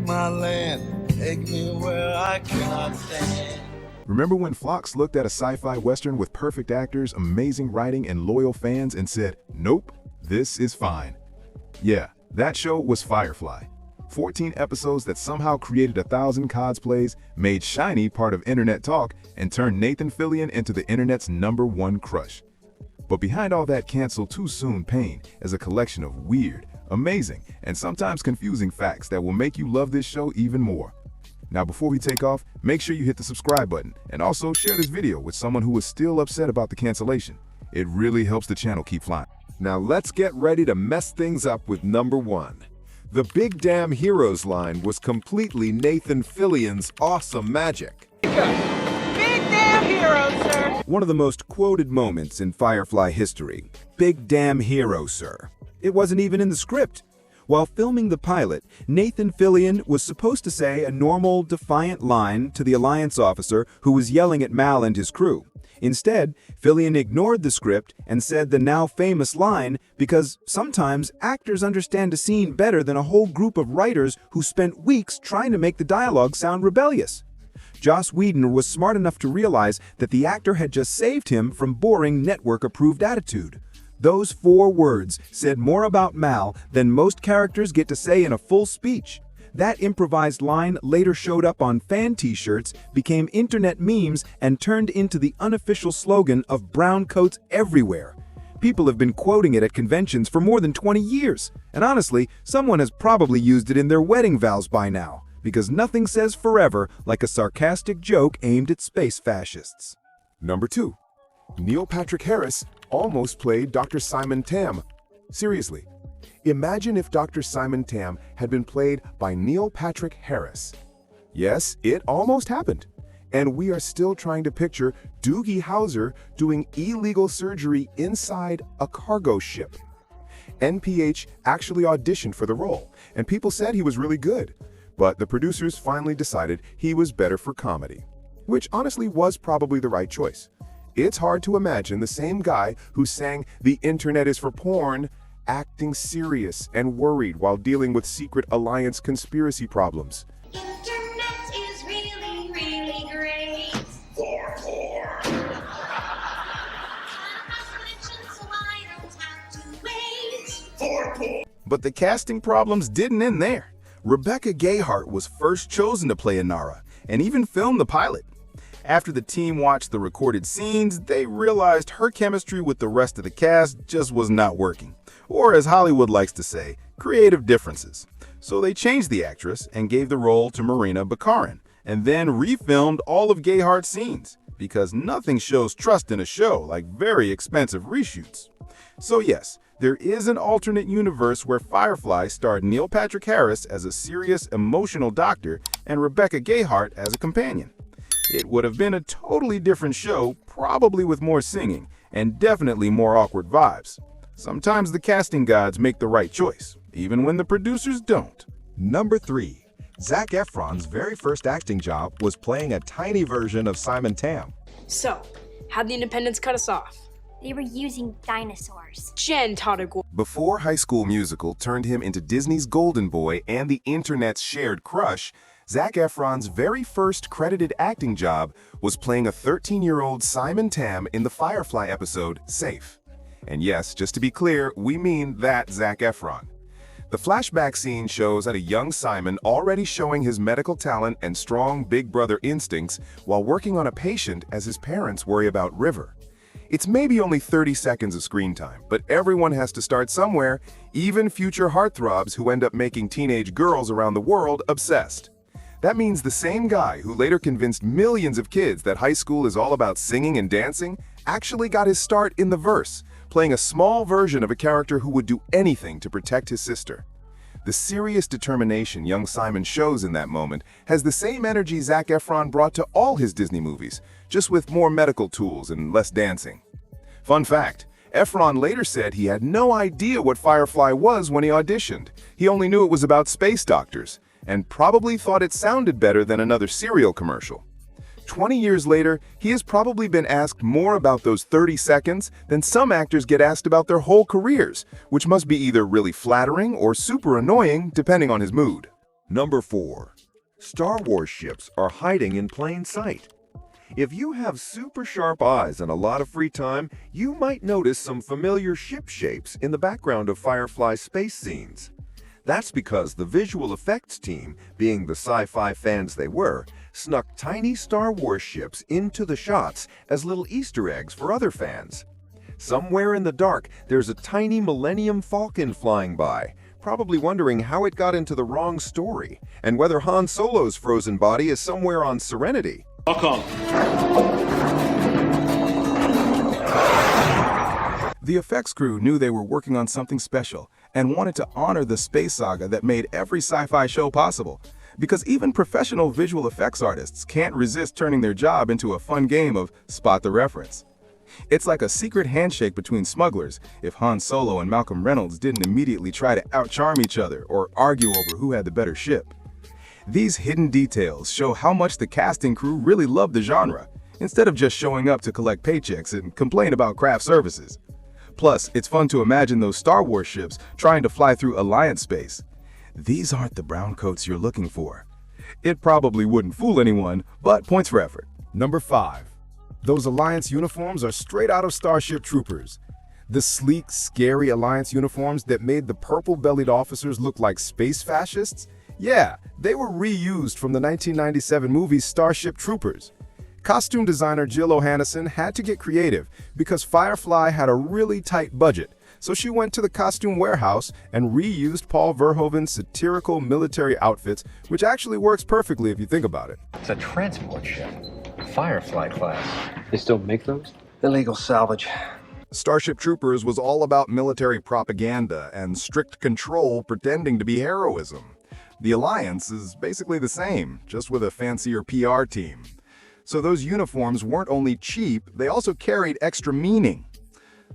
my land, take me where I cannot stand. Remember when Fox looked at a sci-fi western with perfect actors, amazing writing, and loyal fans and said, "Nope, this is fine"? Yeah, that show was Firefly. 14 episodes that somehow created 1,000 cosplays, made Shiny part of internet talk, and turned Nathan Fillion into the internet's #1 crush. But behind all that cancel too soon pain is a collection of weird, amazing, and sometimes confusing facts that will make you love this show even more. Now before we take off, make sure you hit the subscribe button and also share this video with someone who is still upset about the cancellation. It really helps the channel keep flying. Now let's get ready to mess things up with number 1. The Big Damn Heroes line was completely Nathan Fillion's awesome magic. Big damn hero, sir! One of the most quoted moments in Firefly history. Big damn hero, sir. It wasn't even in the script. While filming the pilot, Nathan Fillion was supposed to say a normal, defiant line to the Alliance officer who was yelling at Mal and his crew. Instead, Fillion ignored the script and said the now famous line because sometimes actors understand a scene better than a whole group of writers who spent weeks trying to make the dialogue sound rebellious. Joss Whedon was smart enough to realize that the actor had just saved him from boring network-approved attitude. Those 4 words said more about Mal than most characters get to say in a full speech. That improvised line later showed up on fan t-shirts, became internet memes, and turned into the unofficial slogan of brown coats everywhere. People have been quoting it at conventions for more than 20 years. And honestly, someone has probably used it in their wedding vows by now, because nothing says forever like a sarcastic joke aimed at space fascists. Number 2. Neil Patrick Harris almost played Dr. Simon Tam. Seriously, imagine if Dr. Simon Tam had been played by Neil Patrick Harris. Yes, it almost happened. And we are still trying to picture Doogie Howser doing illegal surgery inside a cargo ship. NPH actually auditioned for the role, and people said he was really good. But the producers finally decided he was better for comedy, which honestly was probably the right choice. It's hard to imagine the same guy who sang "The Internet is for porn" acting serious and worried while dealing with secret Alliance conspiracy problems. Internet is really, really great. For porn. So I don't have to wait. For porn. But the casting problems didn't end there. Rebecca Gayheart was first chosen to play Inara and even filmed the pilot. After the team watched the recorded scenes, they realized her chemistry with the rest of the cast just was not working. Or as Hollywood likes to say, creative differences. So they changed the actress and gave the role to Marina Bakarin, and then refilmed all of Gayhart's scenes, because nothing shows trust in a show like very expensive reshoots. So yes, there is an alternate universe where Firefly starred Neil Patrick Harris as a serious, emotional doctor and Rebecca Gayheart as a companion. It would have been a totally different show, probably with more singing, and definitely more awkward vibes. Sometimes the casting gods make the right choice, even when the producers don't. Number 3. Zac Efron's very first acting job was playing a tiny version of Simon Tam. So, how'd the independents cut us off? They were using dinosaurs. Jen taught a Before High School Musical turned him into Disney's golden boy and the internet's shared crush, Zac Efron's very first credited acting job was playing a 13-year-old Simon Tam in the Firefly episode Safe. And yes, just to be clear, we mean that Zac Efron. The flashback scene shows a young Simon already showing his medical talent and strong big brother instincts while working on a patient as his parents worry about River. It's maybe only 30 seconds of screen time, but everyone has to start somewhere, even future heartthrobs who end up making teenage girls around the world obsessed. That means the same guy who later convinced millions of kids that high school is all about singing and dancing actually got his start in the verse, playing a small version of a character who would do anything to protect his sister. The serious determination young Simon shows in that moment has the same energy Zac Efron brought to all his Disney movies, just with more medical tools and less dancing. Fun fact, Efron later said he had no idea what Firefly was when he auditioned. He only knew it was about space doctors, and probably thought it sounded better than another cereal commercial. 20 years later, he has probably been asked more about those 30 seconds than some actors get asked about their whole careers, which must be either really flattering or super annoying, depending on his mood. Number 4. Star Wars ships are hiding in plain sight. If you have super sharp eyes and a lot of free time, you might notice some familiar ship shapes in the background of Firefly space scenes. That's because the visual effects team, being the sci-fi fans they were, snuck tiny Star Wars ships into the shots as little Easter eggs for other fans. Somewhere in the dark, there's a tiny Millennium Falcon flying by, probably wondering how it got into the wrong story, and whether Han Solo's frozen body is somewhere on Serenity. Lock on. The effects crew knew they were working on something special and wanted to honor the space saga that made every sci-fi show possible. Because even professional visual effects artists can't resist turning their job into a fun game of spot the reference. It's like a secret handshake between smugglers if Han Solo and Malcolm Reynolds didn't immediately try to outcharm each other or argue over who had the better ship. These hidden details show how much the casting crew really loved the genre, instead of just showing up to collect paychecks and complain about craft services. Plus, it's fun to imagine those Star Wars ships trying to fly through Alliance space. These aren't the brown coats you're looking for. It probably wouldn't fool anyone, but points for effort. Number 5. Those Alliance uniforms are straight out of Starship Troopers. The sleek, scary Alliance uniforms that made the purple-bellied officers look like space fascists? Yeah, they were reused from the 1997 movie Starship Troopers. Costume designer Jill O'Hannessy had to get creative because Firefly had a really tight budget, so she went to the costume warehouse and reused Paul Verhoeven's satirical military outfits, which actually works perfectly if you think about it. It's a transport ship. Firefly class. They still make those? Illegal salvage. Starship Troopers was all about military propaganda and strict control pretending to be heroism. The Alliance is basically the same, just with a fancier PR team. So those uniforms weren't only cheap, they also carried extra meaning.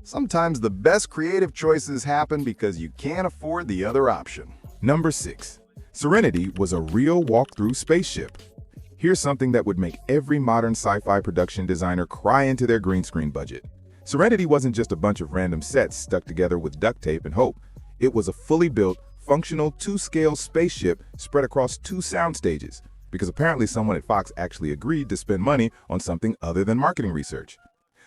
Sometimes the best creative choices happen because you can't afford the other option. Number 6. Serenity was a real walk-through spaceship. Here's something that would make every modern sci-fi production designer cry into their green screen budget. Serenity wasn't just a bunch of random sets stuck together with duct tape and hope. It was a fully built, functional 2-scale spaceship spread across 2 sound stages, because apparently someone at Fox actually agreed to spend money on something other than marketing research.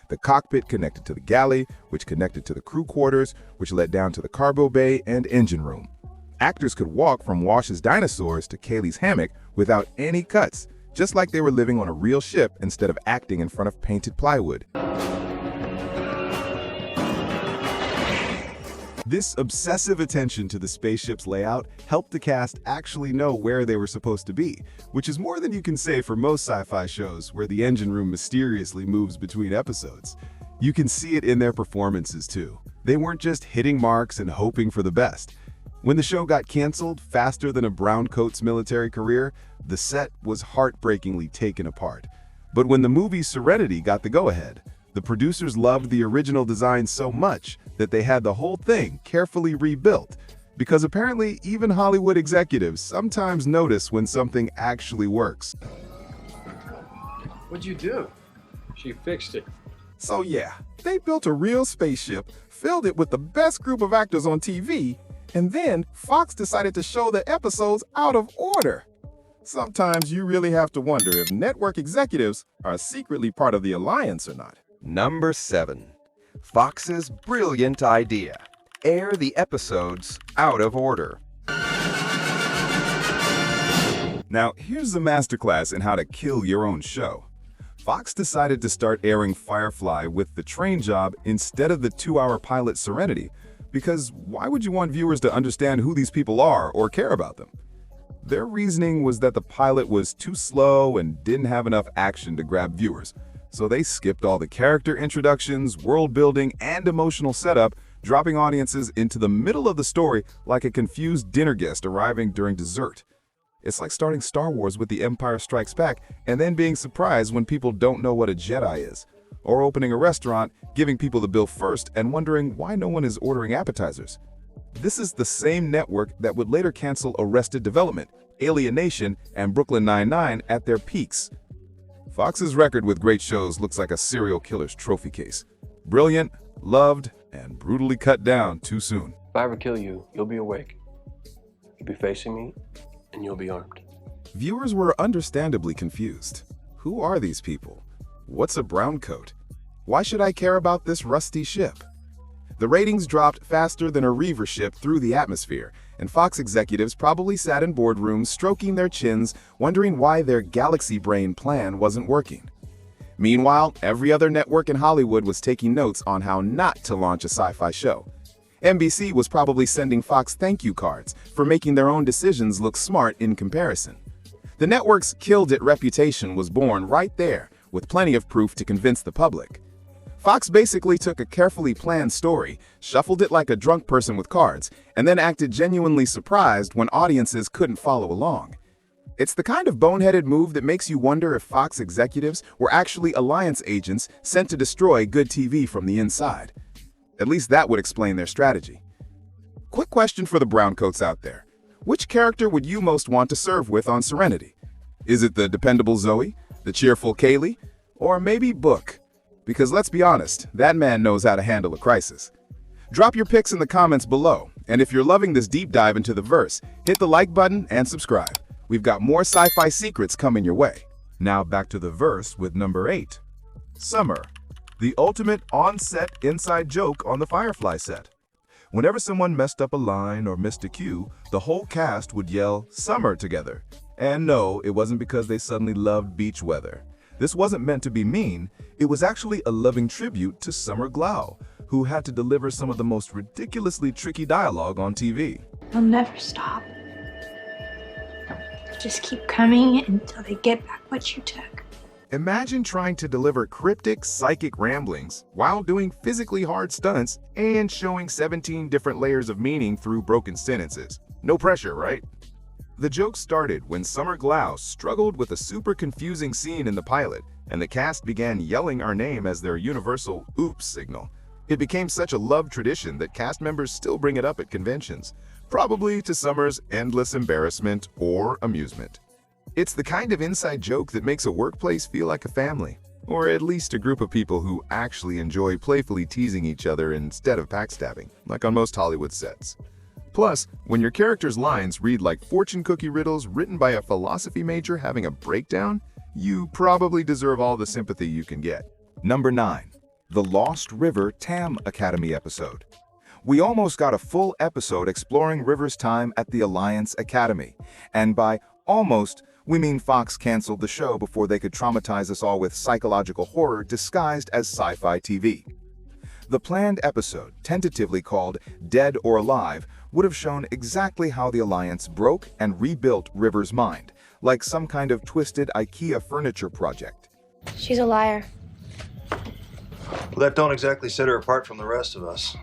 The cockpit connected to the galley, which connected to the crew quarters, which led down to the cargo bay and engine room. Actors could walk from Wash's dinosaurs to Kaylee's hammock without any cuts, just like they were living on a real ship instead of acting in front of painted plywood. This obsessive attention to the spaceship's layout helped the cast actually know where they were supposed to be, which is more than you can say for most sci-fi shows where the engine room mysteriously moves between episodes. You can see it in their performances too. They weren't just hitting marks and hoping for the best. When the show got canceled faster than a browncoat's military career, the set was heartbreakingly taken apart. But when the movie Serenity got the go-ahead, the producers loved the original design so much that they had the whole thing carefully rebuilt, because apparently even Hollywood executives sometimes notice when something actually works. What'd you do? She fixed it. So yeah, they built a real spaceship, filled it with the best group of actors on TV, and then Fox decided to show the episodes out of order. Sometimes you really have to wonder if network executives are secretly part of the Alliance or not. Number 7. Fox's brilliant idea. Air the episodes out of order. Now, here's a masterclass in how to kill your own show. Fox decided to start airing Firefly with the train job instead of the 2-hour pilot Serenity, because why would you want viewers to understand who these people are or care about them? Their reasoning was that the pilot was too slow and didn't have enough action to grab viewers. So they skipped all the character introductions, world building, and emotional setup, dropping audiences into the middle of the story like a confused dinner guest arriving during dessert. It's like starting Star Wars with The Empire Strikes Back and then being surprised when people don't know what a Jedi is. Or opening a restaurant, giving people the bill first, and wondering why no one is ordering appetizers. This is the same network that would later cancel Arrested Development, Alienation, and Brooklyn Nine-Nine at their peaks. Fox's record with great shows looks like a serial killer's trophy case. Brilliant, loved, and brutally cut down too soon. If I ever kill you, you'll be awake. You'll be facing me, and you'll be armed. Viewers were understandably confused. Who are these people? What's a brown coat? Why should I care about this rusty ship? The ratings dropped faster than a reaver ship through the atmosphere, and Fox executives probably sat in boardrooms stroking their chins, wondering why their galaxy brain plan wasn't working. Meanwhile, every other network in Hollywood was taking notes on how not to launch a sci-fi show. NBC was probably sending Fox thank you cards for making their own decisions look smart in comparison. The network's killed it reputation was born right there, with plenty of proof to convince the public. Fox basically took a carefully planned story, shuffled it like a drunk person with cards, and then acted genuinely surprised when audiences couldn't follow along. It's the kind of boneheaded move that makes you wonder if Fox executives were actually alliance agents sent to destroy good TV from the inside. At least that would explain their strategy. Quick question for the browncoats out there. Which character would you most want to serve with on Serenity? Is it the dependable Zoe, the cheerful Kaylee, or maybe Book? Because let's be honest, that man knows how to handle a crisis. Drop your picks in the comments below, and if you're loving this deep dive into the verse, hit the like button and subscribe. We've got more sci-fi secrets coming your way. Now back to the verse with number 8. Summer, the ultimate on-set inside joke on the Firefly set. Whenever someone messed up a line or missed a cue, the whole cast would yell "Summer" together. And no, it wasn't because they suddenly loved beach weather. This wasn't meant to be mean, it was actually a loving tribute to Summer Glau, who had to deliver some of the most ridiculously tricky dialogue on TV. They'll never stop. Just keep coming until they get back what you took. Imagine trying to deliver cryptic, psychic ramblings while doing physically hard stunts and showing 17 different layers of meaning through broken sentences. No pressure, right? The joke started when Summer Glau struggled with a super confusing scene in the pilot, and the cast began yelling our name as their universal "oops" signal. It became such a loved tradition that cast members still bring it up at conventions, probably to Summer's endless embarrassment or amusement. It's the kind of inside joke that makes a workplace feel like a family, or at least a group of people who actually enjoy playfully teasing each other instead of backstabbing, like on most Hollywood sets. Plus, when your character's lines read like fortune cookie riddles written by a philosophy major having a breakdown, you probably deserve all the sympathy you can get. Number 9. The Lost River Tam Academy episode. We almost got a full episode exploring River's time at the Alliance Academy. And by almost, we mean Fox canceled the show before they could traumatize us all with psychological horror disguised as sci-fi TV. The planned episode, tentatively called Dead or Alive, would have shown exactly how the Alliance broke and rebuilt River's mind, like some kind of twisted IKEA furniture project. She's a liar. Well, that don't exactly set her apart from the rest of us.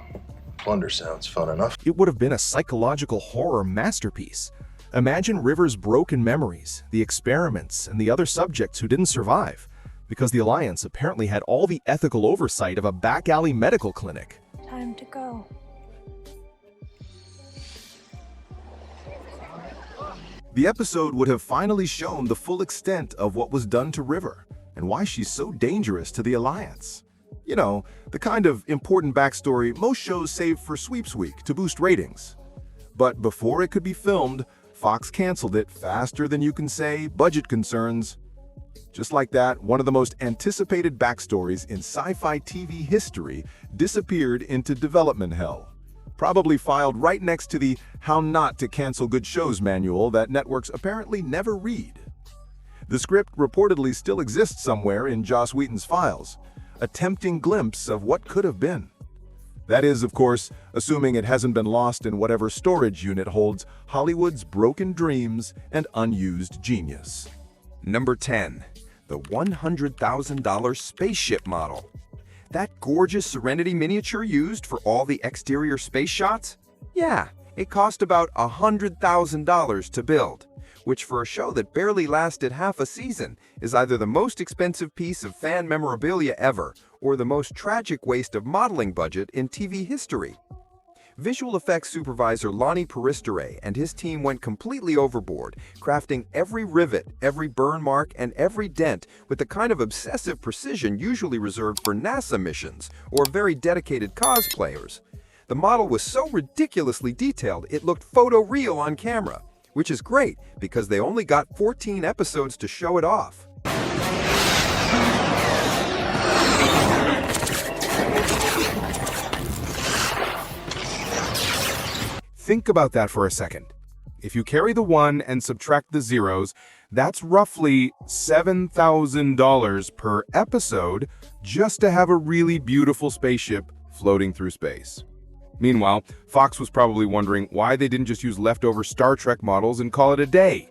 Plunder sounds fun enough. It would have been a psychological horror masterpiece. Imagine River's broken memories, the experiments, and the other subjects who didn't survive, because the Alliance apparently had all the ethical oversight of a back-alley medical clinic. Time to go. The episode would have finally shown the full extent of what was done to River, and why she's so dangerous to the Alliance. You know, the kind of important backstory most shows save for Sweeps Week to boost ratings. But before it could be filmed, Fox canceled it faster than you can say budget concerns. Just like that, one of the most anticipated backstories in sci-fi TV history disappeared into development hell. Probably filed right next to the How Not to Cancel Good Shows manual that networks apparently never read. The script reportedly still exists somewhere in Joss Whedon's files, a tempting glimpse of what could have been. That is, of course, assuming it hasn't been lost in whatever storage unit holds Hollywood's broken dreams and unused genius. Number 10. The $100,000 spaceship model. That gorgeous Serenity miniature used for all the exterior space shots? Yeah, it cost about $100,000 to build, which for a show that barely lasted half a season is either the most expensive piece of fan memorabilia ever or the most tragic waste of modeling budget in TV history. Visual effects supervisor Lonnie Peristere and his team went completely overboard, crafting every rivet, every burn mark, and every dent with the kind of obsessive precision usually reserved for NASA missions or very dedicated cosplayers. The model was so ridiculously detailed it looked photoreal on camera, which is great because they only got 14 episodes to show it off. Think about that for a second. If you carry the 1 and subtract the zeros, that's roughly $7,000 per episode just to have a really beautiful spaceship floating through space. Meanwhile, Fox was probably wondering why they didn't just use leftover Star Trek models and call it a day.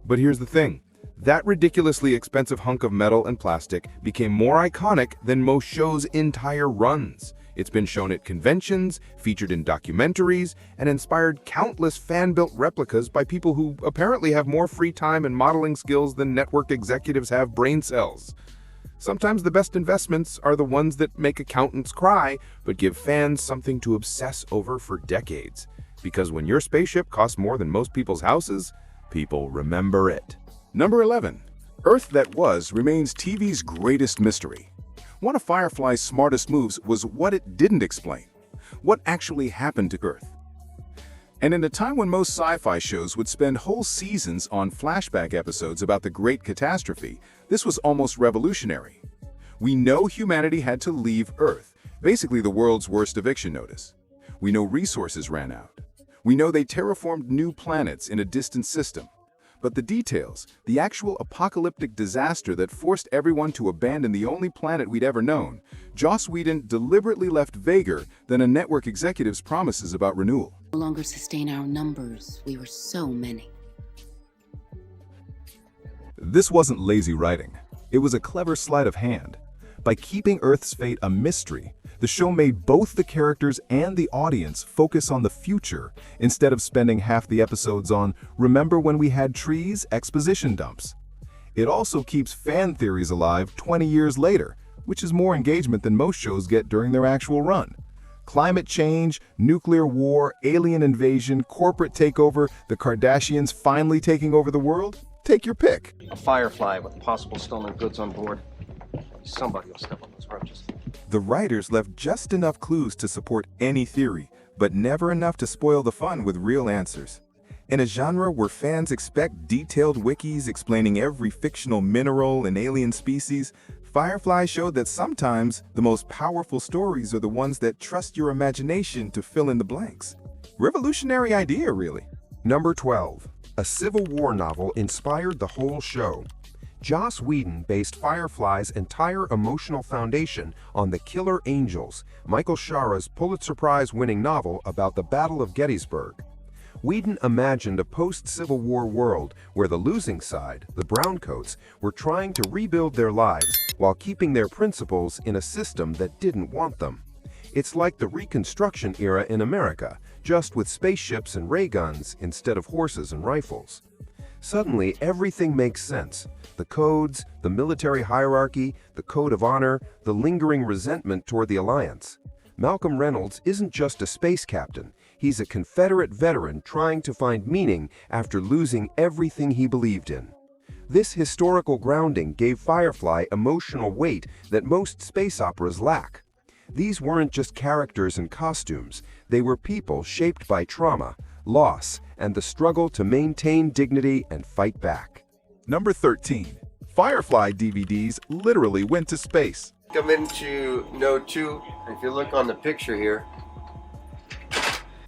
But here's the thing. That ridiculously expensive hunk of metal and plastic became more iconic than most shows' entire runs. It's been shown at conventions, featured in documentaries, and inspired countless fan-built replicas by people who apparently have more free time and modeling skills than network executives have brain cells. Sometimes the best investments are the ones that make accountants cry, but give fans something to obsess over for decades. Because when your spaceship costs more than most people's houses, people remember it. Number 11. Earth That Was remains TV's greatest mystery. One of Firefly's smartest moves was what it didn't explain. What actually happened to Earth? And in a time when most sci-fi shows would spend whole seasons on flashback episodes about the Great Catastrophe, this was almost revolutionary. We know humanity had to leave Earth, basically the world's worst eviction notice. We know resources ran out. We know they terraformed new planets in a distant system. But the details, the actual apocalyptic disaster that forced everyone to abandon the only planet we'd ever known, Joss Whedon deliberately left vaguer than a network executive's promises about renewal. No longer sustain our numbers. We were so many. This wasn't lazy writing. It was a clever sleight of hand. By keeping Earth's fate a mystery, the show made both the characters and the audience focus on the future instead of spending half the episodes on "Remember when we had trees?" exposition dumps. It also keeps fan theories alive 20 years later, which is more engagement than most shows get during their actual run. Climate change, nuclear war, alien invasion, corporate takeover, the Kardashians finally taking over the world? Take your pick. A Firefly with possible stolen goods on board. Somebody will step on those roaches. The writers left just enough clues to support any theory, but never enough to spoil the fun with real answers. In a genre where fans expect detailed wikis explaining every fictional mineral and alien species, Firefly showed that sometimes the most powerful stories are the ones that trust your imagination to fill in the blanks. Revolutionary idea, really. Number 12. A Civil War novel inspired the whole show. Joss Whedon based Firefly's entire emotional foundation on The Killer Angels, Michael Shara's Pulitzer Prize-winning novel about the Battle of Gettysburg. Whedon imagined a post-Civil War world where the losing side, the Browncoats, were trying to rebuild their lives while keeping their principles in a system that didn't want them. It's like the Reconstruction era in America, just with spaceships and ray guns instead of horses and rifles. Suddenly, everything makes sense. The codes, the military hierarchy, the code of honor, the lingering resentment toward the Alliance. Malcolm Reynolds isn't just a space captain. He's a Confederate veteran trying to find meaning after losing everything he believed in. This historical grounding gave Firefly emotional weight that most space operas lack. These weren't just characters and costumes. They were people shaped by trauma, loss, and the struggle to maintain dignity and fight back. Number 13. Firefly DVDs literally went to space. Come into Node 2. If you look on the picture here.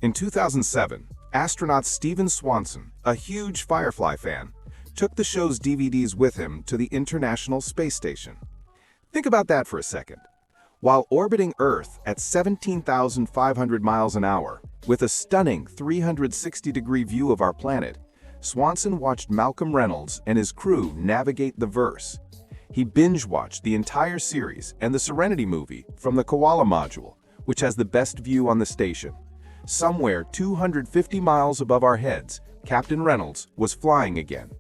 In 2007, astronaut Steven Swanson, a huge Firefly fan, took the show's DVDs with him to the International Space Station. Think about that for a second. While orbiting Earth at 17,500 miles an hour, with a stunning 360-degree view of our planet, Swanson watched Malcolm Reynolds and his crew navigate the verse. He binge-watched the entire series and the Serenity movie from the Koala module, which has the best view on the station. Somewhere 250 miles above our heads, Captain Reynolds was flying again.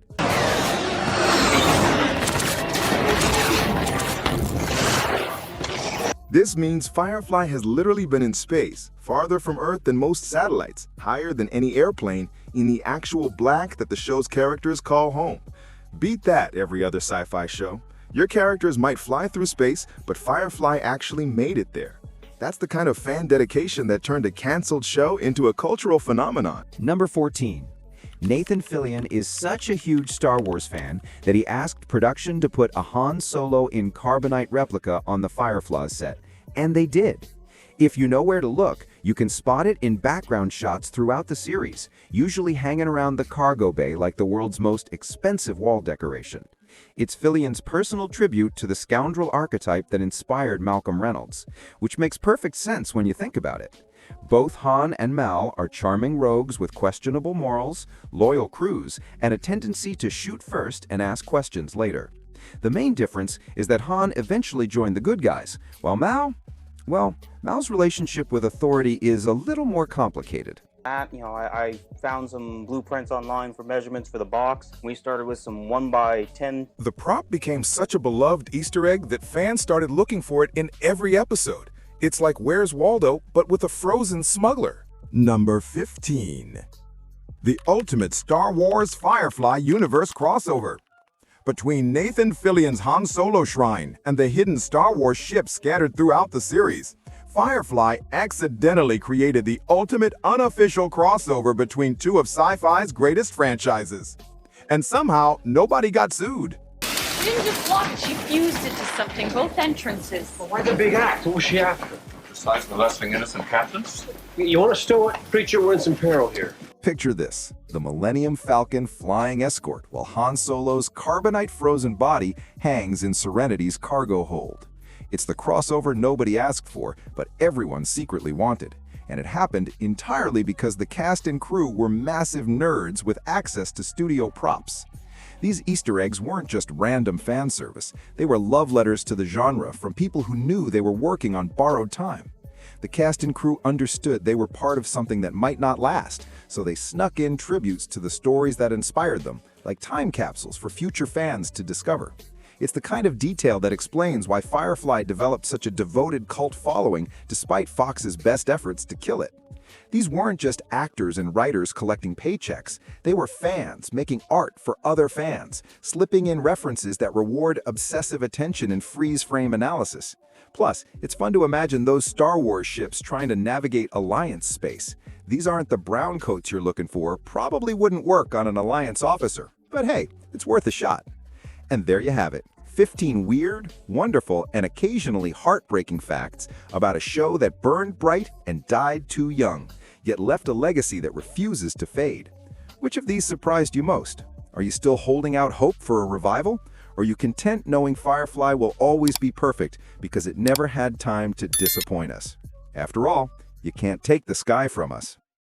This means Firefly has literally been in space, farther from Earth than most satellites, higher than any airplane, in the actual black that the show's characters call home. Beat that, every other sci-fi show. Your characters might fly through space, but Firefly actually made it there. That's the kind of fan dedication that turned a canceled show into a cultural phenomenon. Number 14. Nathan Fillion is such a huge Star Wars fan that he asked production to put a Han Solo in carbonite replica on the Firefly set, and they did. If you know where to look, you can spot it in background shots throughout the series, usually hanging around the cargo bay like the world's most expensive wall decoration. It's Fillion's personal tribute to the scoundrel archetype that inspired Malcolm Reynolds, which makes perfect sense when you think about it. Both Han and Mal are charming rogues with questionable morals, loyal crews, and a tendency to shoot first and ask questions later. The main difference is that Han eventually joined the good guys, while Mal's relationship with authority is a little more complicated. I found some blueprints online for measurements for the box. We started with some 1x10. The prop became such a beloved Easter egg that fans started looking for it in every episode. It's like Where's Waldo, but with a frozen smuggler. Number 15. The ultimate Star Wars Firefly universe crossover. Between Nathan Fillion's Han Solo shrine and the hidden Star Wars ships scattered throughout the series, Firefly accidentally created the ultimate unofficial crossover between two of Sci-Fi's greatest franchises. And somehow, nobody got sued. She didn't just lock it, she fused it to something, both entrances. Well, why the big act? What was she after? Besides molesting innocent captains? You want to stow it? Preacher, we're in some peril here. Picture this, the Millennium Falcon flying escort while Han Solo's carbonite-frozen body hangs in Serenity's cargo hold. It's the crossover nobody asked for, but everyone secretly wanted. And it happened entirely because the cast and crew were massive nerds with access to studio props. These Easter eggs weren't just random fan service, they were love letters to the genre from people who knew they were working on borrowed time. The cast and crew understood they were part of something that might not last, so they snuck in tributes to the stories that inspired them, like time capsules for future fans to discover. It's the kind of detail that explains why Firefly developed such a devoted cult following despite Fox's best efforts to kill it. These weren't just actors and writers collecting paychecks, they were fans making art for other fans, slipping in references that reward obsessive attention and freeze-frame analysis. Plus, it's fun to imagine those Star Wars ships trying to navigate Alliance space. These aren't the brown coats you're looking for, probably wouldn't work on an Alliance officer. But hey, it's worth a shot. And there you have it. 15 weird, wonderful, and occasionally heartbreaking facts about a show that burned bright and died too young, yet left a legacy that refuses to fade. Which of these surprised you most? Are you still holding out hope for a revival? Or are you content knowing Firefly will always be perfect because it never had time to disappoint us? After all, you can't take the sky from us.